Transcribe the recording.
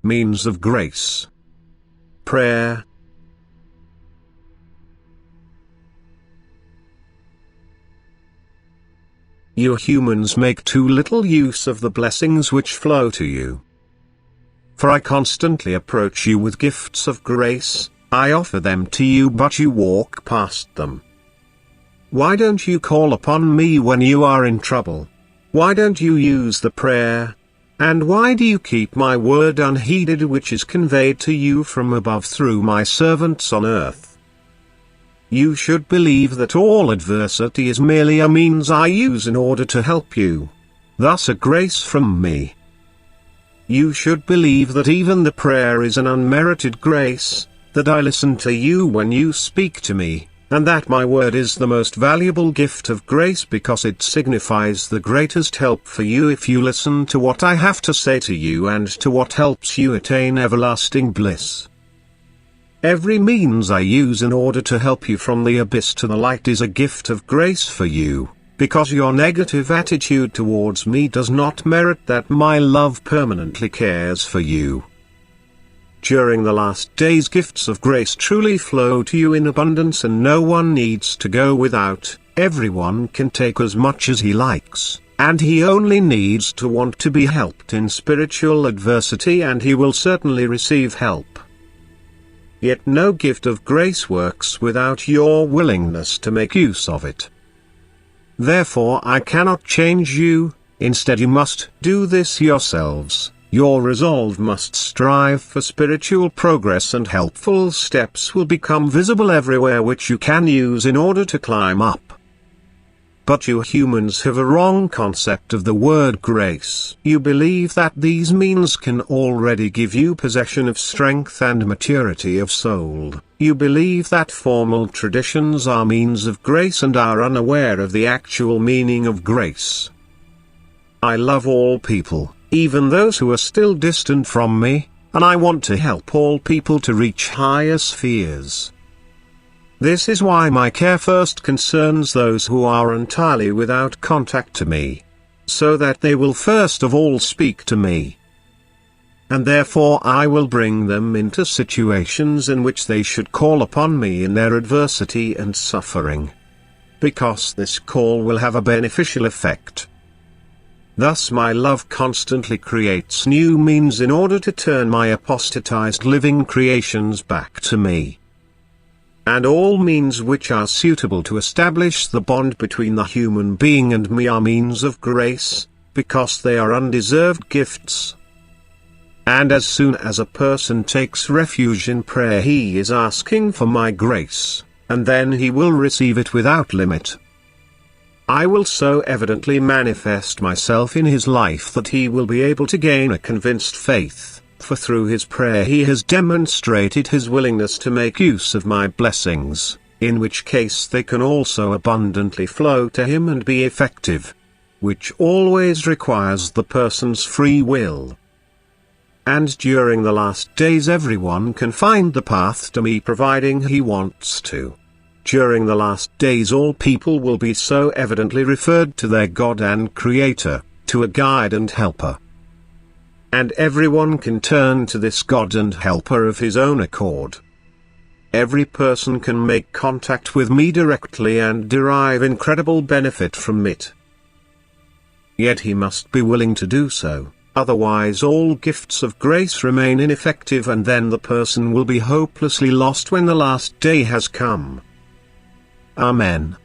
Means of grace. Prayer. You humans make too little use of the blessings which flow to you. For I constantly approach you with gifts of grace, I offer them to you, but you walk past them. Why don't you call upon me when you are in trouble? Why don't you use the prayer? And why do you keep my word unheeded, which is conveyed to you from above through my servants on earth? You should believe that all adversity is merely a means I use in order to help you. Thus a grace from me. You should believe that even the prayer is an unmerited grace, that I listen to you when you speak to me, and that my word is the most valuable gift of grace because it signifies the greatest help for you if you listen to what I have to say to you and to what helps you attain everlasting bliss. Every means I use in order to help you from the abyss to the light is a gift of grace for you, because your negative attitude towards me does not merit that my love permanently cares for you. During the last days, gifts of grace truly flow to you in abundance, and no one needs to go without. Everyone can take as much as he likes, and he only needs to want to be helped in spiritual adversity, and he will certainly receive help. Yet no gift of grace works without your willingness to make use of it. Therefore I cannot change you, instead you must do this yourselves. Your resolve must strive for spiritual progress, and helpful steps will become visible everywhere which you can use in order to climb up. But you humans have a wrong concept of the word grace. You believe that these means can already give you possession of strength and maturity of soul. You believe that formal traditions are means of grace and are unaware of the actual meaning of grace. I love all people, even those who are still distant from me, and I want to help all people to reach higher spheres. This is why my care first concerns those who are entirely without contact to me, so that they will first of all speak to me. And therefore I will bring them into situations in which they should call upon me in their adversity and suffering. Because this call will have a beneficial effect. Thus my love constantly creates new means in order to turn my apostatized living creations back to me. And all means which are suitable to establish the bond between the human being and me are means of grace, because they are undeserved gifts. And as soon as a person takes refuge in prayer, he is asking for my grace, and then he will receive it without limit. I will so evidently manifest myself in his life that he will be able to gain a convinced faith, for through his prayer he has demonstrated his willingness to make use of my blessings, in which case they can also abundantly flow to him and be effective, which always requires the person's free will. And during the last days everyone can find the path to me providing he wants to. During the last days all people will be so evidently referred to their God and Creator, to a guide and helper. And everyone can turn to this God and helper of his own accord. Every person can make contact with me directly and derive incredible benefit from it. Yet he must be willing to do so, otherwise all gifts of grace remain ineffective, and then the person will be hopelessly lost when the last day has come. Amen.